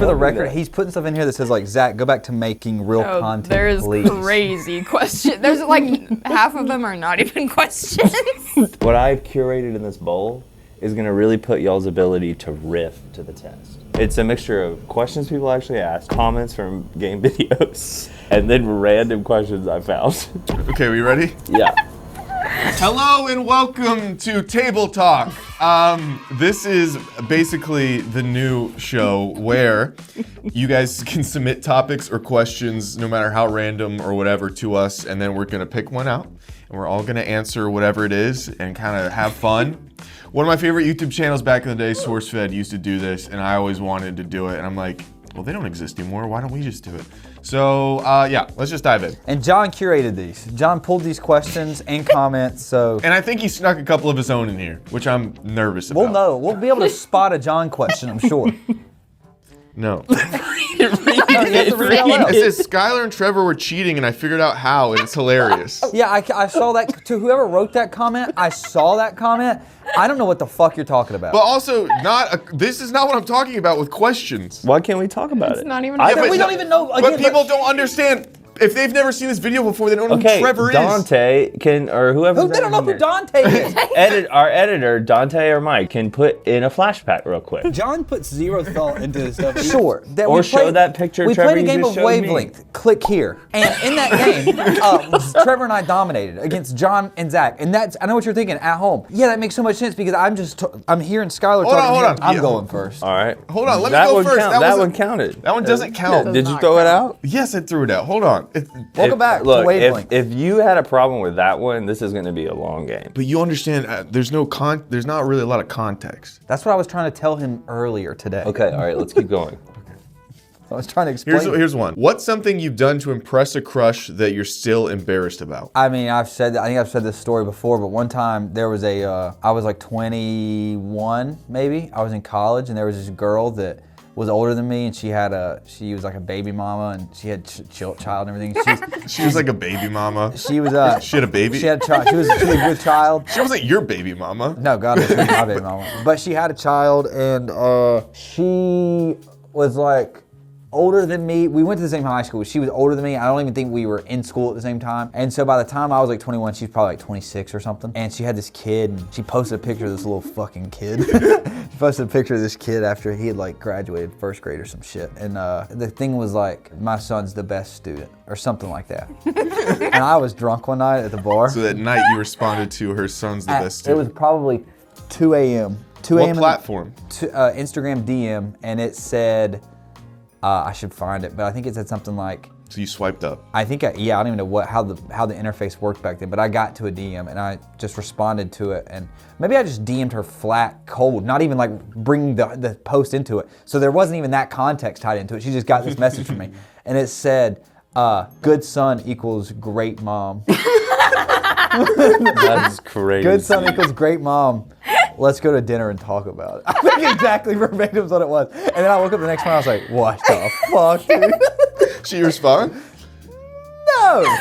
for the record, he's putting stuff in here that says like, Zach, go back to making real content, there's please. crazy questions. There's like half of them are not even questions. What I've curated in this bowl is going to really put y'all's ability to riff to the test. It's a mixture of questions people actually ask, comments from game videos, and then random questions I found. Okay, we ready? Yeah. Hello and welcome to Table Talk. This is basically the new show where you guys can submit topics or questions, no matter how random or whatever, to us, and then we're gonna pick one out, and we're all gonna answer whatever it is and kind of have fun. One of my favorite YouTube channels back in the day, SourceFed, used to do this, and I always wanted to do it, and I'm like, well, they don't exist anymore. Why don't we just do it? So, yeah, let's just dive in. And John curated these. John pulled these questions and comments, so... And I think he snuck a couple of his own in here, which I'm nervous about. We'll know. We'll be able to spot a John question, I'm sure. No. It It says Skylar and Trevor were cheating, and I figured out how, and it's hilarious. Yeah, I saw that. To whoever wrote that comment, I saw that comment. I don't know what the fuck you're talking about. But also, this is not what I'm talking about with questions. Why can't we talk about it? It's not even. We don't even know. But people don't understand. If they've never seen this video before, they don't know who Trevor is. Dante can, or whoever. They don't know who Dante is. Our editor, Dante or Mike, can put in a flashback real quick. John puts zero thought into this stuff. Sure. Or show that picture We Trevor played a game you of just showed me. Wavelength. Click here. And in that game, Trevor and I dominated against John and Zach. And I know what you're thinking at home. Yeah, that makes so much sense because I'm hearing Skylar talking. Hold on. I'm going first. All right. Hold on, let me go first. That one counted. That one doesn't count. Did you throw it out? Yes, I threw it out. Hold on. Welcome back to Look, Wavelength. if you had a problem with that one, this is going to be a long game. But you understand, there's not really a lot of context. That's what I was trying to tell him earlier today. Okay, all right, let's keep going. I was trying to explain. Here's one. What's something you've done to impress a crush that you're still embarrassed about? I mean, I think I've said this story before, but one time there was I was like 21, maybe. I was in college, and there was this girl that was older than me, and she was like a baby mama, and she had child and everything. She was like a baby mama. She was She had a baby? She had a child. She was with child. She wasn't your baby mama. No, God, she was my baby mama. But she had a child, and she was like older than me. We went to the same high school. She was older than me. I don't even think we were in school at the same time. And so by the time I was like 21, she was probably like 26 or something. And she had this kid, and she posted a picture of this little fucking kid. She posted a picture of this kid after he had like graduated first grade or some shit. And the thing was like, my son's the best student or something like that. And I was drunk one night at the bar. So that night you responded to her son's the best It student. was probably 2 a.m. 2 a.m. What platform? Instagram DM, and it said, I should find it, but I think it said something like, So you swiped up. I think, I don't even know how the interface worked back then, but I got to a DM and I just responded to it, and maybe I just DM'd her flat cold, not even like bringing the post into it. So there wasn't even that context tied into it. She just got this message from me, and it said, good son equals great mom. That's crazy. Good son equals great mom. Let's go to dinner and talk about it. I think exactly verbatim is what it was. And then I woke up the next morning, I was like, what the fuck, dude? She respond? No.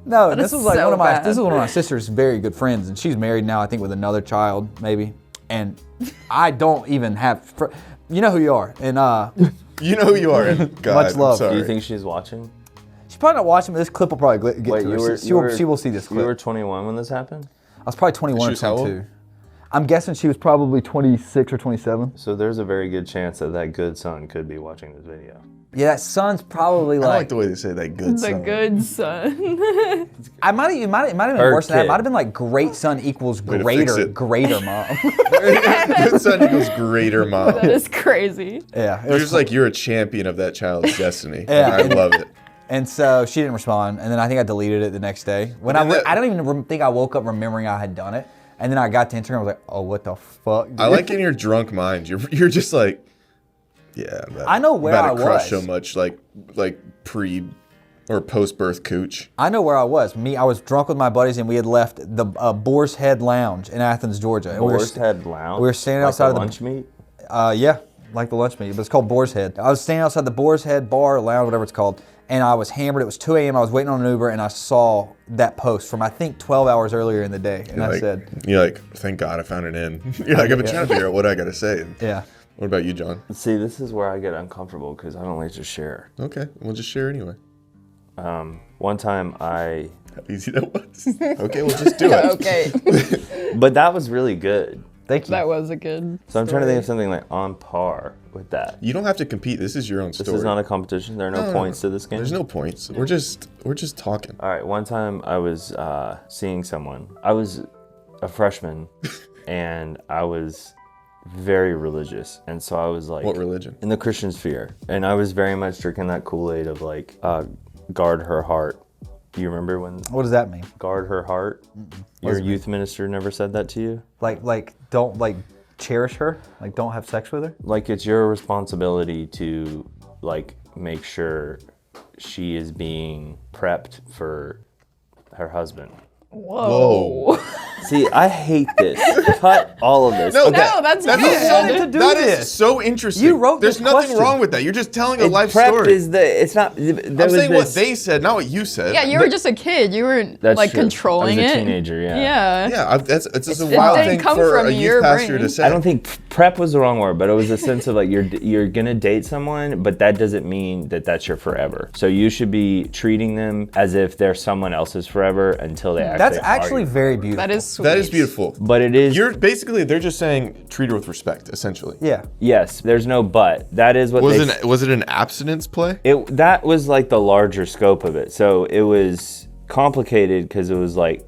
No, this is was like so one of bad. my sister's very good friends, and she's married now, I think, with another child, maybe. And I don't even have, you know who you are. And You know who you are. And God, Much love. I'm sorry. Do you think she's watching? she's probably not watching, but this clip will probably get to her. She will see this clip. You were 21 when this happened? I was probably 21 She or was how old? 22. I'm guessing she was probably 26 or 27. So there's a very good chance that good son could be watching this video. Yeah, that son's probably I like like, the way they say that good The son. good son. it might have been Her worse than that. It kid. might have been like great son equals Way to fix greater it. mom. Good son equals greater mom. That is crazy. Yeah. It You're was just like, you're a champion of that child's destiny. Yeah. I love it. And so she didn't respond, and then I think I deleted it the next day. When I don't even think I woke up remembering I had done it. And then I got to Instagram, I was like, oh, what the fuck, dude? I like in your drunk mind, you're just like, yeah. I know where about I to crush was. so much, like pre or post birth cooch. I know where I was. I was drunk with my buddies, and we had left the Boar's Head Lounge in Athens, Georgia. And Boar's Head Lounge? We were standing Like outside of the lunch meat? Yeah, like the lunch meat, but it's called Boar's Head. I was standing outside the Boar's Head bar, lounge, whatever it's called, and I was hammered. It was 2 a.m. I was waiting on an Uber, and I saw that post from, I think, 12 hours earlier in the day. And I said, you're like, thank God I found it in. You're like, I've been trying to figure out what I got to say. yeah. What about you, John? See, this is where I get uncomfortable because I don't like to share. Okay, we'll just share anyway. One time How easy that was. Okay, we'll just do it. Okay. but that was really good. Thank you. That was a good So I'm trying to think of something like on par with that. You don't have to compete. This is your own story. This is not a competition. There are no points to this game. There's no points. We're just talking. All right, one time I was seeing someone. I was a freshman, and I was very religious, and so I was like, What religion? in the Christian sphere, and I was very much drinking that Kool-Aid of like, guard her heart. Do you remember when? What does that mean? Guard her heart. Your youth minister never said that to you? Like don't like cherish her? Like don't have sex with her? Like it's your responsibility to like make sure she is being prepped for her husband. Whoa. See, I hate this. Cut all of this. No, Okay. No, that's That's good. wanted to do That this. is so interesting. You wrote There's this nothing question. wrong with that. You're just telling a life Prep story. is the. It's not. There I'm was saying what this- they said, not what you said. Yeah, you were just a kid. You weren't That's like true. controlling I was a it. teenager, yeah. Yeah. Yeah, it's just a It wild didn't thing come for from a your youth pastor brain. to say. I don't think prep was the wrong word, but it was a sense of like you're gonna date someone, but that doesn't mean that that's your forever. So you should be treating them as if they're someone else's forever until they actually. That's are actually you. very beautiful. That is sweet. That is beautiful. But it is. You're basically they're just saying treat her with respect, essentially. Yeah. Yes. There's no but. That is what Was it an abstinence play? That was like the larger scope of it. So it was complicated because it was like,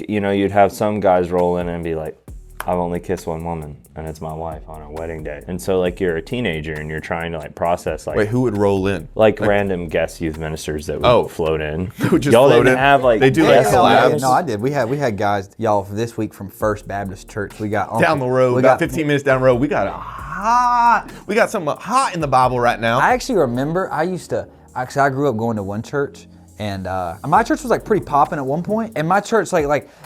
you'd have some guys roll in and be like, I've only kissed one woman and it's my wife on our wedding day. And so like you're a teenager and you're trying to like process like Wait, who would roll in? like random guest youth ministers that would float in. would just Y'all float didn't in? have like They do, like, guest collabs? list? No, I did. We had guys, y'all, for this week from First Baptist Church. We got Down the road, we about got 15 minutes down the road, we got something hot in the Bible right now. I actually remember I grew up going to one church, and my church was like pretty popping at one point. And my church,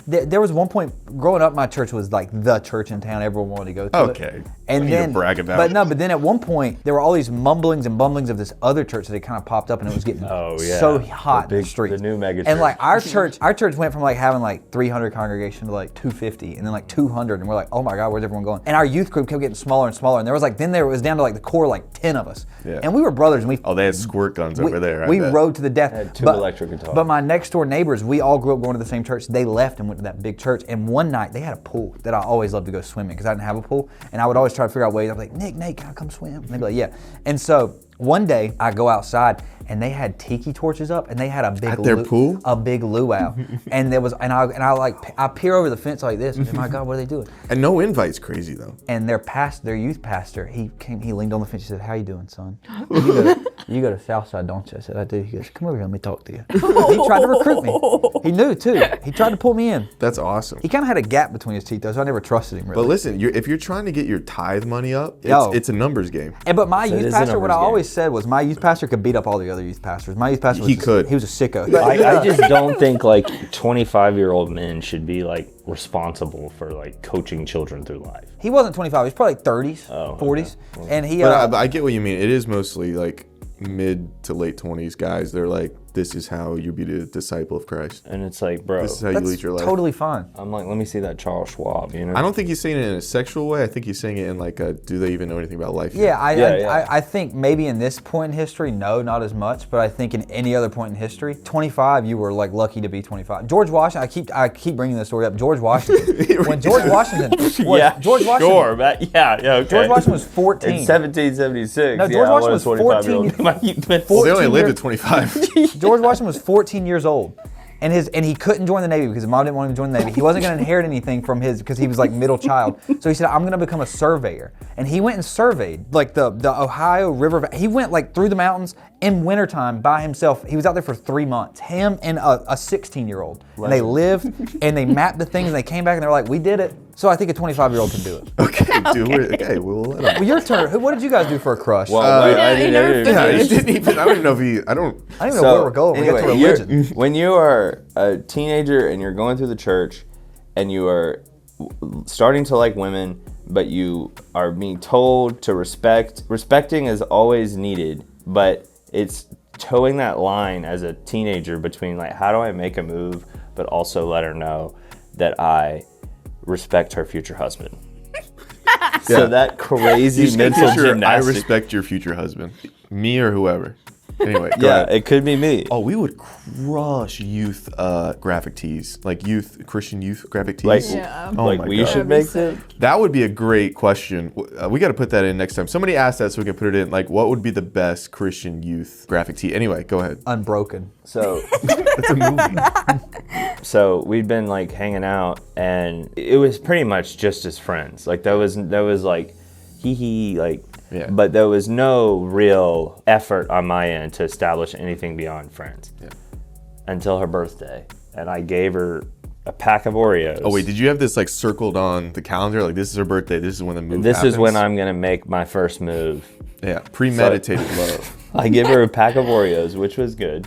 there was one point growing up, my church was like the church in town. Everyone wanted to go to it. Okay. And What are you then, brag about? but then at one point there were all these mumblings and bumblings of this other church that had kind of popped up, and it was getting so hot in the streets. the new mega And like church. our church went from like having like 300 congregation to like 250, and then like 200, and we're like, oh my God, where's everyone going? And our youth group kept getting smaller and smaller, and there was down to like the core like 10 of us. Yeah. And we were brothers, and They had squirt guns over there. I we bet. rode to the death. Had two electric guitars. But my next door neighbors, we all grew up going to the same church. They left and went to that big church. And one night they had a pool that I always loved to go swim in because I didn't have a pool. And I would always try to figure out ways. I'd be like, Nate, can I come swim? And they'd be like, yeah. And so one day I go outside and they had tiki torches up, and they had a big At their pool? a big luau. And I peer over the fence like this. And my God, what are they doing? And no invite's crazy though. And their youth pastor, he leaned on the fence. He said, "How you doing, son? You go to Southside, don't you?" I said, "I do." He goes, "Come over here, let me talk to you." He tried to recruit me. He knew too. He tried to pull me in. That's awesome. He kind of had a gap between his teeth though, so I never trusted him really. But listen, if you're trying to get your tithe money up, Yo. it's a numbers game. But my So it youth is a pastor, what I numbers game. always said was my youth pastor could beat up all the other youth pastors. My youth pastor was he was a sicko. I just don't think like 25-year-old men should be like responsible for like coaching children through life. He wasn't 25. He was probably like 30s, Oh, 40s. okay. And he But I get what you mean. It is mostly like mid to late 20s guys. They're like, this is how you be the disciple of Christ. And it's like, bro, This is how you that's lead your life. totally fine. I'm like, let me see that Charles Schwab, you know? I don't think he's saying it in a sexual way. I think he's saying it in like a, do they even know anything about life? Yeah, Yeah. I think maybe in this point in history, no, not as much. But I think in any other point in history, 25, you were like lucky to be 25. George Washington, I keep bringing this story up. George Washington, when George Washington, George Washington, sure, but okay. George Washington was 14. In 1776. No, George Washington was 14. Well, they only 14 lived years- at 25. George Washington was 14 years old. And he couldn't join the Navy because his mom didn't want him to join the Navy. He wasn't going to inherit anything from because he was like middle child. So he said, I'm going to become a surveyor. And he went and surveyed like the Ohio River. He went like through the mountains in wintertime by himself. He was out there for 3 months, him and a 16-year-old. And they lived and they mapped the things and they came back and they're like, we did it. So I think a 25-year-old can do it. Okay, we'll let him. Well, your turn. What did you guys do for a crush? Well, Yeah, he never Yeah, he finished. didn't even, I don't even know if I don't even know where we're going. We got to religion. When you are a teenager and you're going through the church and you are starting to like women, but you are being told to respecting is always needed, but it's towing that line as a teenager between like, how do I make a move, but also let her know that I respect her future husband. So that crazy He's mental I gymnastics. respect your future husband, me or whoever. Anyway, go Yeah, ahead. it could be me. Oh, we would crush youth graphic tees, like Christian youth graphic tees. Like, Yeah. Oh like my we God. should That'd be make sick. it. That would be a great question. We got to put that in next time. Somebody asked that so we can put it in. Like, what would be the best Christian youth graphic tee? Anyway, go ahead. Unbroken. So, It's a movie. so we'd been like hanging out, and it was pretty much just as friends. Like that was like, hee like. Yeah. But there was no real effort on my end to establish anything beyond friends. Yeah. Until her birthday, and I gave her a pack of Oreos. Oh wait, did you have this like circled on the calendar? Like this is her birthday. This is when the move. This happens? is when I'm gonna make my first move. Yeah, premeditated love. I give her a pack of Oreos, which was good.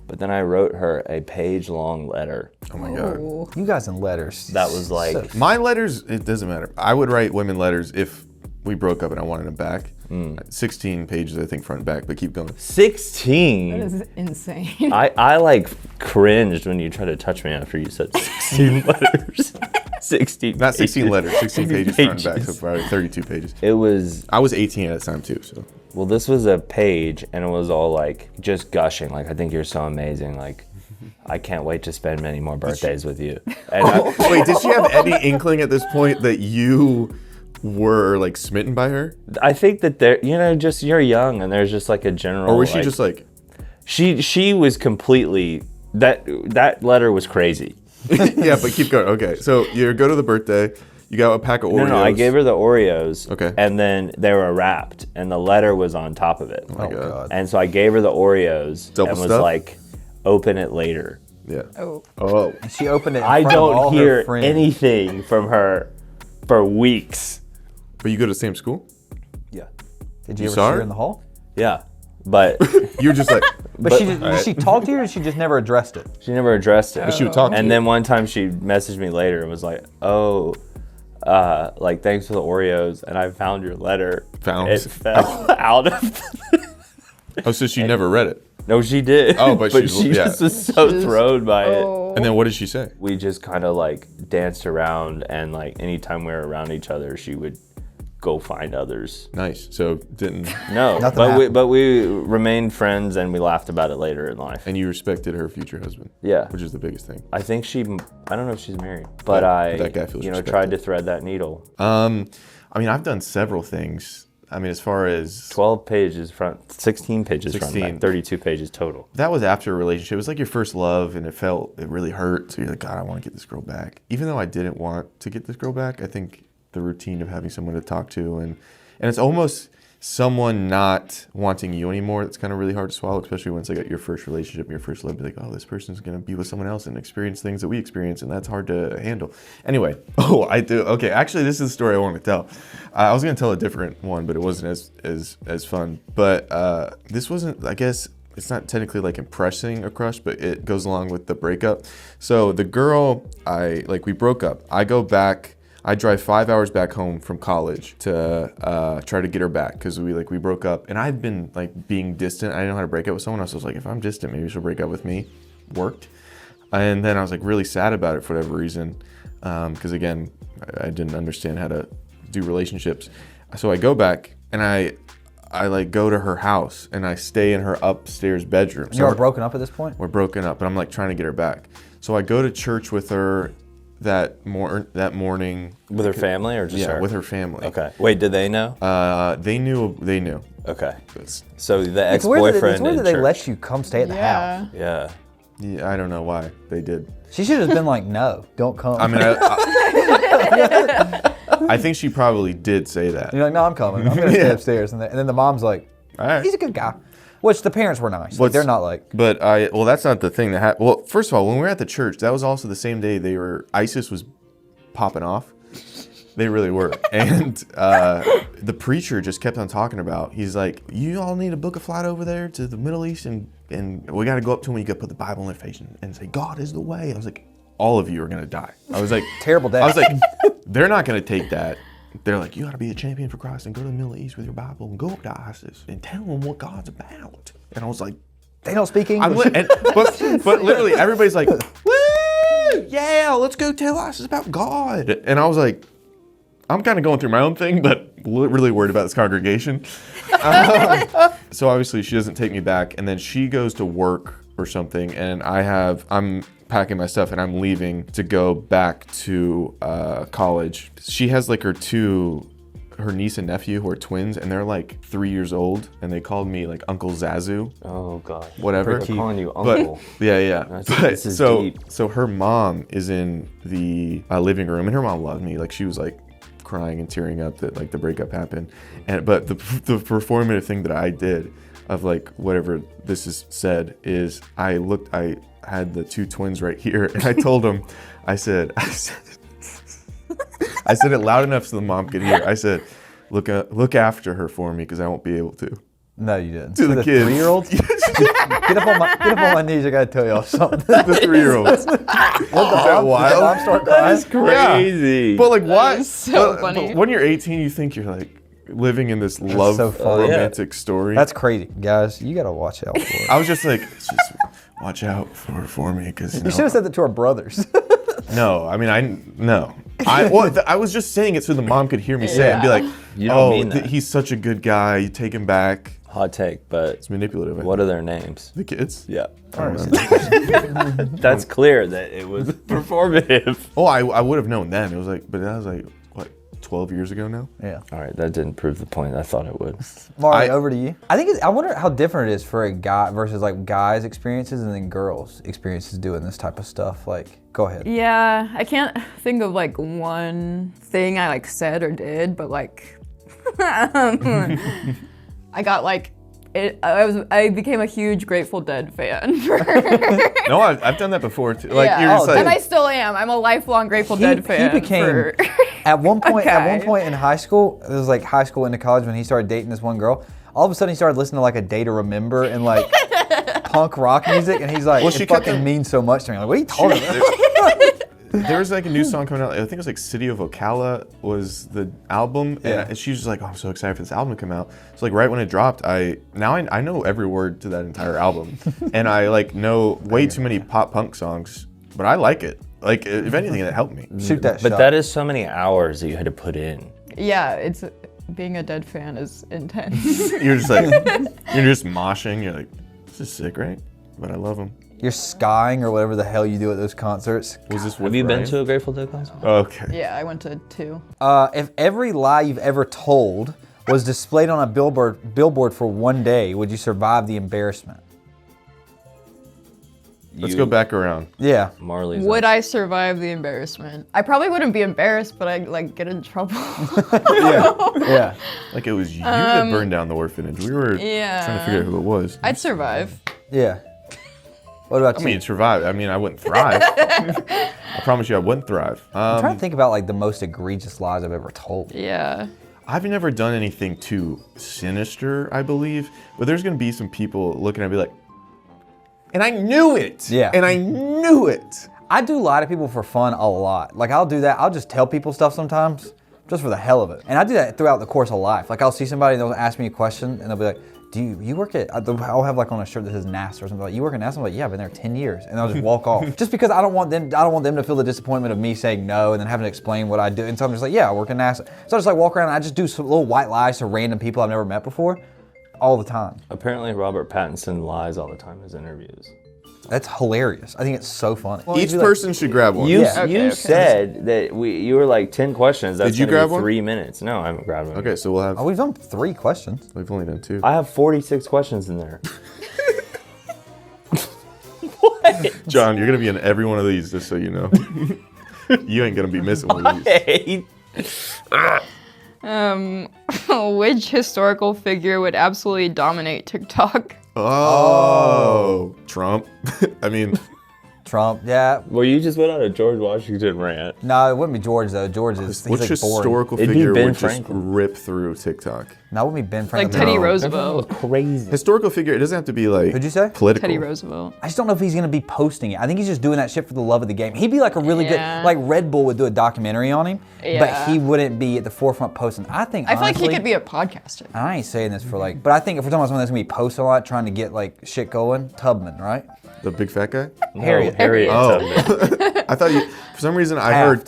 But then I wrote her a page-long letter. Oh my God. Ooh. You guys in letters. That was like, So- My letters, it doesn't matter. I would write women letters if we broke up and I wanted them back. 16 pages, I think, front and back, but keep going. 16. That is insane. I like cringed when you tried to touch me after you said 16 letters. 16. Not 16 pages. letters, 16 pages front and back, so Pages. probably 32 pages. It was, I was 18 at the time too, so. well, this was a page, and it was all like just gushing. Like, I think you're so amazing. Like, I can't wait to spend many more birthdays with you. And Wait, did she have any inkling at this point that you were like smitten by her? I think that there, just you're young, and there's just like a general. Or was she just like, She was completely that letter was crazy. yeah, but keep going. Okay, so you go to the birthday, you got a pack of Oreos. No, I gave her the Oreos. Okay. And then they were wrapped, and the letter was on top of it. Oh my God. And so I gave her the Oreos Double and was stuff? like, open it later. Yeah. Oh. Oh. And she opened it in I front of all don't her hear friends. anything from her for weeks. But you go to the same school? Yeah. Did you You ever saw see her? her in the hall? Yeah. But You were just like, But did she talk to you, or she just never addressed it? she never addressed it. but she would talk to And you. then one time she messaged me later and was like, oh, like, thanks for the Oreos, and I found your letter. Found? It fell out of Oh, so she never read it. No, she did. Oh, but she she's- yeah. just was so thrown by it. Oh. And then what did she say? We just kind of like danced around, and like anytime we were around each other, she would go find others. Nice. So didn't, No, Nothing but happened. we remained friends, and we laughed about it later in life. and you respected her future husband. Yeah. Which is the biggest thing. I think I don't know if she's married, but But I, that guy feels tried respected. to thread that needle. I mean, I've done several things. I mean, as far as 12 pages front, 16 pages front, 16. back, 32 pages total. that was after a relationship. It was like your first love, and it really hurt. So you're like, God, I want to get this girl back. Even though I didn't want to get this girl back, I think the routine of having someone to talk to, and it's almost someone not wanting you anymore. That's kind of really hard to swallow, especially once I got your first relationship, your first love. Be like, oh, this person's gonna be with someone else and experience things that we experience, and that's hard to handle. Anyway, I do. Okay, actually, this is the story I want to tell. I was gonna tell a different one, but it wasn't as fun. But this wasn't, I guess. It's not technically like impressing a crush, but it goes along with the breakup. So the girl, we broke up. I go back. I drive 5 hours back home from college to try to get her back because we broke up, and I'd been like being distant. I didn't know how to break up with someone else. I was like, if I'm distant, maybe she'll break up with me. Worked, and then I was like really sad about it for whatever reason, because again, I didn't understand how to do relationships. So I go back and I like go to her house and I stay in her upstairs bedroom. So You are broken up at this point? we're broken up, and I'm like trying to get her back. So I go to church with her that morning. With her family or just Yeah, her? with her family. Okay. Wait, did they know? They knew. Okay. It's- So the It's weird ex-boyfriend that, in they church. let you come stay at the house. Yeah. Yeah. Yeah, I don't know why they did. She should have been like, no, don't come. I mean, I think she probably did say that. You're like, no, I'm coming. I'm going to stay Yeah. upstairs. And then the mom's like, All right. he's a good guy. Which the parents were nice. Like, What's- they're not like, But well, that's not the thing that happened. Well, first of all, when we were at the church, that was also the same day ISIS was popping off. They really were. And the preacher just kept on talking about, he's like, you all need to book a flight over there to the Middle East, and we got to go up to him, and you got to put the Bible in their face and say, God is the way. I was like, all of you are going to die. I was like, terrible day. I was like, they're not going to take that. They're like, you got to be a champion for Christ and go to the Middle East with your Bible and go up to ISIS and tell them what God's about. And I was like, they don't speak I'm English. but literally everybody's like, woo, yeah, let's go tell ISIS about God. And I was like, I'm kind of going through my own thing, but really worried about this congregation. So obviously she doesn't take me back, and then she goes to work or something, and I'm packing my stuff and I'm leaving to go back to college. She has like her niece and nephew who are twins, and they're like 3 years old, and they called me like Uncle Zazu. Oh God. Whatever. They're calling you uncle. But, yeah. This is deep. So her mom is in the living room, and her mom loved me. Like she was like crying and tearing up that like the breakup happened. But the performative thing that I did of like whatever this is said is I had the two twins right here, and I told them, I said it loud enough so the mom could hear. I said, look after her for me because I won't be able to. No, you didn't. To the kids. 3-year-olds? Get up on my knees. I gotta tell y'all something. The 3-year-olds. What that wild? I'm start crying. Crazy. But like, why? is so funny. But when you're 18, you think you're like living in this love so funny. romantic story. That's crazy, guys. You gotta watch out for it. I was just like, just watch out for me because You should have said that to our brothers. no. I mean, no. I was just saying it so the mom could hear me say it and be like, You don't mean that. he's such a good guy. You take him back. Hot take, but It's manipulative. what are their names? The kids? Yeah. I don't know. That's clear that it was performative. Oh, I would have known then. It was like, but that was like, what, 12 years ago now? Yeah. All right, that didn't prove the point I thought it would. Mari, over to you. I wonder how different it is for a guy versus like guys' experiences and then girls' experiences doing this type of stuff. Like, go ahead. Yeah, I can't think of like one thing I like said or did, but like I got like I became a huge Grateful Dead fan. No, I've done that before too. Like yeah. you're just like, And I still am. I'm a lifelong Grateful Dead fan. He became for- at one point Okay. in high school. It was like high school into college when he started dating this one girl. All of a sudden, he started listening to like A Day to Remember and like punk rock music, and he's like, Well, she it kept fucking them- means so much to me. Like, what are you talking about? there was like a new song coming out. I think it was like City of Ocala was the album, Yeah. and she was just like, "Oh, I'm so excited for this album to come out." So like right when it dropped, I know every word to that entire album, and I like know way too many pop punk songs, but I like it. Like if anything, it helped me. Shoot that But shot. that is so many hours that you had to put in. Yeah, it's being a Dead fan is intense. You're just like you're just moshing. You're like, this is sick, right? But I love them. You're skying or whatever the hell you do at those concerts. Was this? Have you been to a Grateful Dead concert? Okay. Yeah, I went to 2. If every lie you've ever told was displayed on a billboard for one day, would you survive the embarrassment? Let's go back around. Yeah. Marley's. Would I survive the embarrassment? I probably wouldn't be embarrassed, but I'd like get in trouble. Yeah. Like it was you that burned down the orphanage. We were Yeah. trying to figure out who it was. I'd survive. Yeah. What about I you? mean, survive. I mean, I wouldn't thrive. I promise you, I wouldn't thrive. I'm trying to think about like the most egregious lies I've ever told. Yeah. I've never done anything too sinister, I believe. But there's gonna be some people looking at me like, and I knew it. Yeah. And I knew it. I do lie to people for fun a lot. Like I'll do that. I'll just tell people stuff sometimes, just for the hell of it. And I do that throughout the course of life. Like I'll see somebody and they'll ask me a question and they'll be like, "Do you work at?" I'll have like on a shirt that says NASA or something like, "You work at NASA?" I'm like, "Yeah, I've been there 10 years," and I'll just walk off. Just because I don't want them to feel the disappointment of me saying no and then having to explain what I do. And so I'm just like, "Yeah, I work at NASA." So I just like walk around and I just do some little white lies to random people I've never met before, all the time. Apparently, Robert Pattinson lies all the time in his interviews. That's hilarious. I think it's so funny. Each person should grab one. You Yeah. you Okay. said that you were like 10 questions. That's Did you gonna be grab one? 3 minutes. No, I haven't grabbed one. Okay, so we'll have. Oh, we've done 3 questions. We've only done 2. I have 46 questions in there. John, you're gonna be in every one of these, just so you know. You ain't gonna be missing one of these. Hey. Which historical figure would absolutely dominate TikTok? Oh, Trump. I mean, Trump, yeah. Well, you just went on a George Washington rant. No, it wouldn't be George though. George is he's which like boring. historical It'd be figure Ben would just Franklin. rip through TikTok? No, it wouldn't be Ben Like Franklin. Teddy No. Roosevelt. Crazy. Historical figure. It doesn't have to be like. Who'd you say? Political. Teddy Roosevelt. I just don't know if he's gonna be posting it. I think he's just doing that shit for the love of the game. He'd be like a really Yeah. good, like Red Bull would do a documentary on him, but Yeah. he wouldn't be at the forefront posting. I think I feel like honestly, he could be a podcaster. I ain't saying this for like, but I think if we're talking about someone that's gonna be posting a lot, trying to get like shit going, Tubman, right? The big fat guy. Harriet. Harriet Oh. Tubman. I thought you. For some reason, I heard.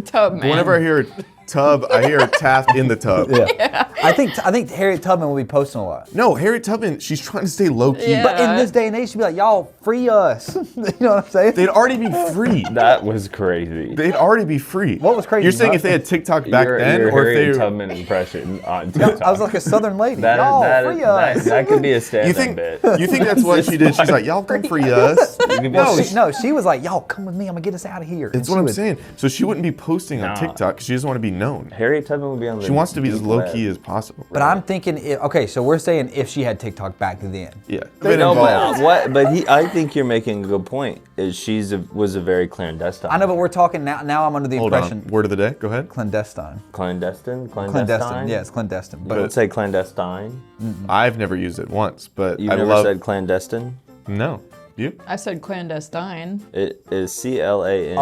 Tubman. Whenever I hear tub. I hear a tap in the tub. Yeah. I think Harriet Tubman will be posting a lot. No, Harriet Tubman, she's trying to stay low key. Yeah. But in this day and age, she'd be like, y'all free us. You know what I'm saying? They'd already be free. That was crazy. They'd already be free. What was crazy? You're saying if they had TikTok back then, your or Harriet if they Tubman impression on TikTok. I was like a southern lady. that, y'all that, free that, us. that could be a stand-up you think bit. you think that's what she did? She's like, y'all come free us. You could be No, she was like, y'all come with me. I'm gonna get us out of here. That's what I'm saying. So she wouldn't be posting on Nah. TikTok because she doesn't want to be known. Harriet Tubman would be on the She wants to be as deep low web. key as possible. But I'm thinking, okay, so we're saying if she had TikTok back then. Yeah. No, but what? But I think you're making a good point. Is was a very clandestine. I know, but we're talking now. Now I'm under the Hold impression on. Word of the day. Go ahead. clandestine. Clandestine. Clandestine. Yeah, it's clandestine. I But would say clandestine. I've never used it once, but You I never love. said clandestine. No. You? I said clandestine. It is CLANDESTINE.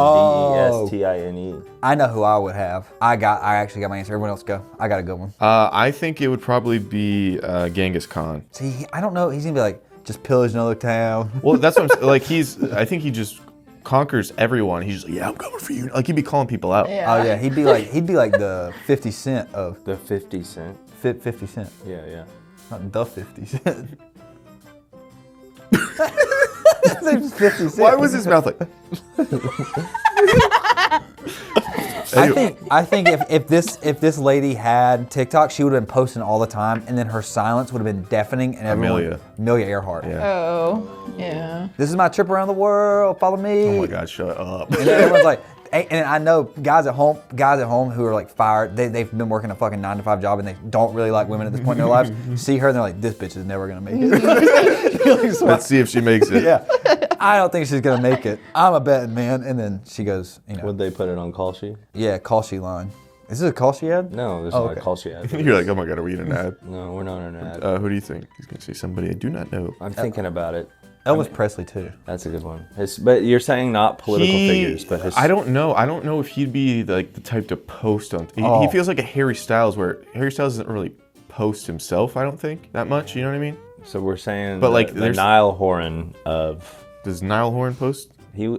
I know who I would have. I actually got my answer. Everyone else go. I got a good one. I think it would probably be Genghis Khan. See, I don't know. He's gonna be like, just pillage another town. Well, that's what I'm saying. Like I think he just conquers everyone. He's just like, yeah, I'm coming for you. Like he'd be calling people out. Yeah. Oh yeah, he'd be like the 50 Cent of The 50 Cent. 50 Cent, Yeah. not the 50 Cent. His name's 50 Cent. Why was his mouth like? I think if this lady had TikTok, she would have been posting all the time, and then her silence would have been deafening, and everyone. Amelia Earhart. Yeah. Oh, yeah. This is my trip around the world. Follow me. Oh my God, shut up. And then everyone's like, and I know guys at home who are like fired. They've been working a fucking 9-to-5 job and they don't really like women at this point in their lives. See her and they're like, this bitch is never gonna make it. Let's see if she makes it. Yeah, I don't think she's gonna make it. I'm a betting man. And then she goes, Would they put it on Call She? yeah, call she line. Is this a call she ad? No, there's Oh, not okay. a Call She ad. You're like, oh my God, are we in an ad? No, we're not in an ad. Who do you think? He's gonna say somebody I do not know. I'm thinking about it. Elvis Presley too. That's a good one. But you're saying not political figures, but I don't know. I don't know if he'd be like the type to post on. He feels like a Harry Styles, where Harry Styles doesn't really post himself. I don't think that much. You know what I mean? So we're saying, But, like, the there's- Niall Horan of Does Niall Horan post?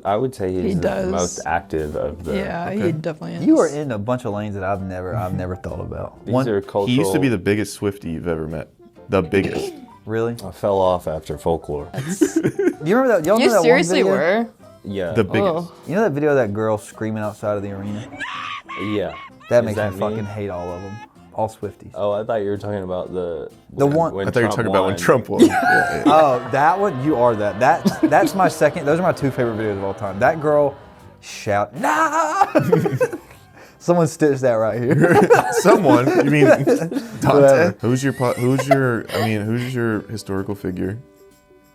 I would say he's He the does. most active of the. Yeah, okay. he definitely is. You are in a bunch of lanes that I've never thought about. These are cultural. He used to be the biggest Swiftie you've ever met. The biggest. Really? I fell off after folklore. Do you remember that? Y'all You remember that seriously one video? were? Yeah. The biggest. Oh. You know that video of that girl screaming outside of the arena? Yeah. That Is makes that me me? fucking hate all of them. All Swifties. Oh, I thought you were talking about the one- when I thought you were Trump talking about when won. Trump won. Yeah. Oh, that one? You are that. That's my second. Those are my two favorite videos of all time. That girl shout, nah! Someone stitched that right here. Someone. You mean Whatever. Dante? Who's your historical figure?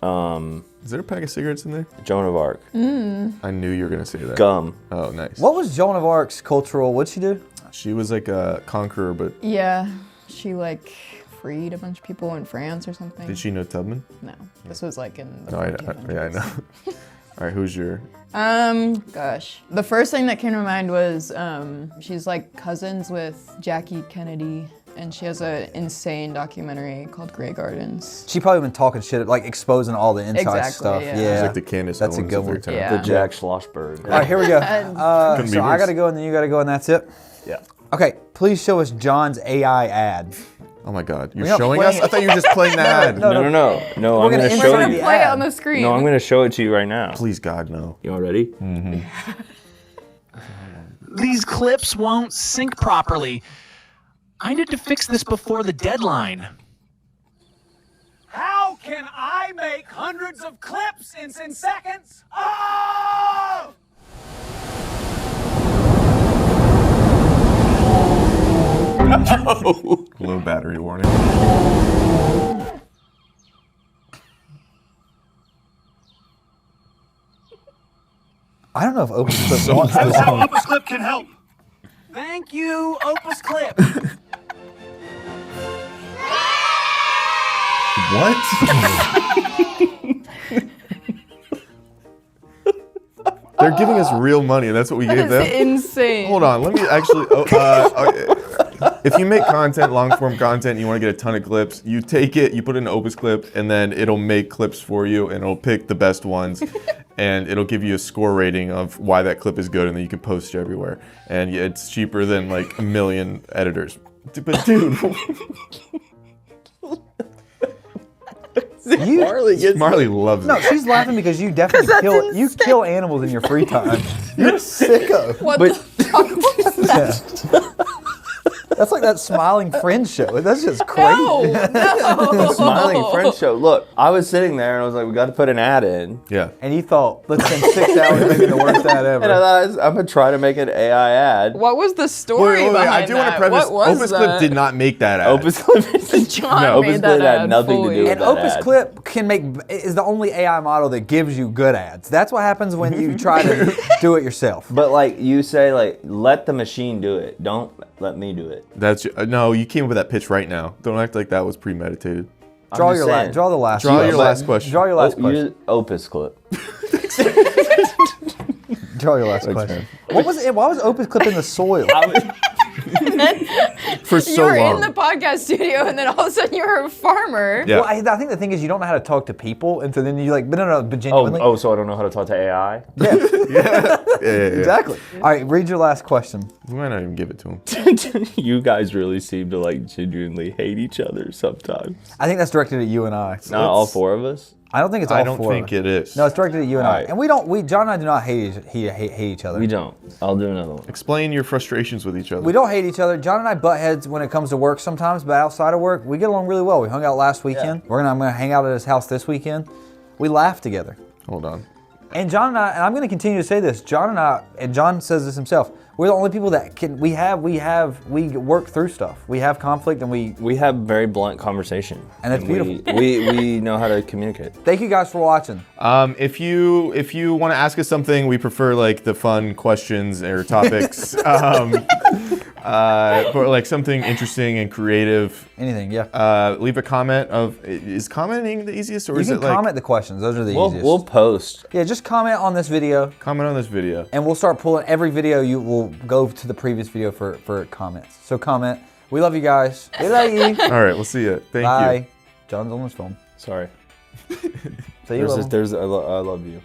Is there a pack of cigarettes in there? Joan of Arc. I knew you were gonna say that. Gum. Oh, nice. What was Joan of Arc's cultural, what'd she do? She was like a conqueror, but Yeah, she like freed a bunch of people in France or something. did she know Tubman? No, this was like in the No, I 1400s. know. All right, who's your? Gosh. The first thing that came to mind was she's like cousins with Jackie Kennedy, and she has an insane documentary called Grey Gardens. She probably been talking shit, like exposing all the inside Exactly, stuff. yeah. Yeah. She's like the Candace That's a Owens good of their one. time. Yeah. The Jack Schlossberg. All right, here we go. Couldn't be So I worse. gotta go and then you gotta go and that's it? Yeah. Okay, please show us John's AI ad. Oh my God, you're We're not showing playing us? I thought you were just playing the ad. no. No, We're I'm gonna gonna insert show the you. Play it ad. on the screen. No, I'm gonna show it to you right now. Please, God, no. You all ready? These clips won't sync properly. I need to fix this before the deadline. How can I make hundreds of clips in seconds? Oh! Low battery warning. I don't know if Opus Clip wants That's this how one. Opus Clip can help. Thank you, Opus Clip. What? They're giving us real money, and that's what we gave them. That's insane. Hold on, let me actually. If you make content, long form content, you want to get a ton of clips, you take it, you put it in an Opus Clip, and then it'll make clips for you, and it'll pick the best ones. and it'll give you a score rating of why that clip is good, and then you can post it everywhere. And yeah, it's cheaper than like a million editors. But dude, Marley loves No, it. she's laughing because you definitely kill animals in your free time. You're a sicko. What the fuck was that? That's like that Smiling Friends show. That's just crazy. No. Smiling Friend show. Look, I was sitting there and I was like, we got to put an ad in. Yeah. And you thought, let's spend 6 hours making the worst ad ever. And I thought, I'm going to try to make an AI ad. What was the story Wait, behind I do want to that? preface, What was Opus that? Clip did not make that ad. Opus Clip John No, Opus made that Clip had ad nothing to fully. do with And that Opus ad. Clip is the only AI model that gives you good ads. That's what happens when you try to do it yourself. But like you say, like, let the machine do it. Don't let me do it. That's no, you came up with that pitch right now. Don't act like that was premeditated. Draw just the saying. last Draw question. your last question. Draw your last question. Use Opus Clip. Draw your last question. What was it? Why was Opus Clip in the soil? For You so were long. in the podcast studio, and then all of a sudden you were a farmer. Yeah. Well, I think the thing is you don't know how to talk to people, and so then you like, but genuinely. So I don't know how to talk to AI? Yeah. Exactly. All right, read your last question. We might not even give it to him. You guys really seem to like genuinely hate each other sometimes. I think that's directed at you and I. Not all four of us? I don't think it's all I don't four. think it is. No, it's directed at you and I. Alright. And John and I do not hate each other. We don't. I'll do another one. Explain your frustrations with each other. We don't hate each other. John and I butt heads when it comes to work sometimes, but outside of work, we get along really well. We hung out last weekend. I'm gonna hang out at his house this weekend. We laugh together. Hold on. And John and I, and I'm gonna continue to say this, John and I, and John says this himself, we're the only people that we work through stuff. We have conflict and We have very blunt conversation. And that's beautiful. We know how to communicate. Thank you guys for watching. If you want to ask us something, we prefer like the fun questions or topics. For like something interesting and creative. Anything, yeah. Leave a comment is commenting the easiest or You is can it like comment the questions. Those are the easiest. We'll post. Yeah, just comment on this video, comment on this video? and we'll start pulling every video. You will go to the previous video for comments. So comment. We love you guys. We love you. All right, we'll see you. Thank Bye. you. John's on his phone. Sorry. Say you love him. I love you.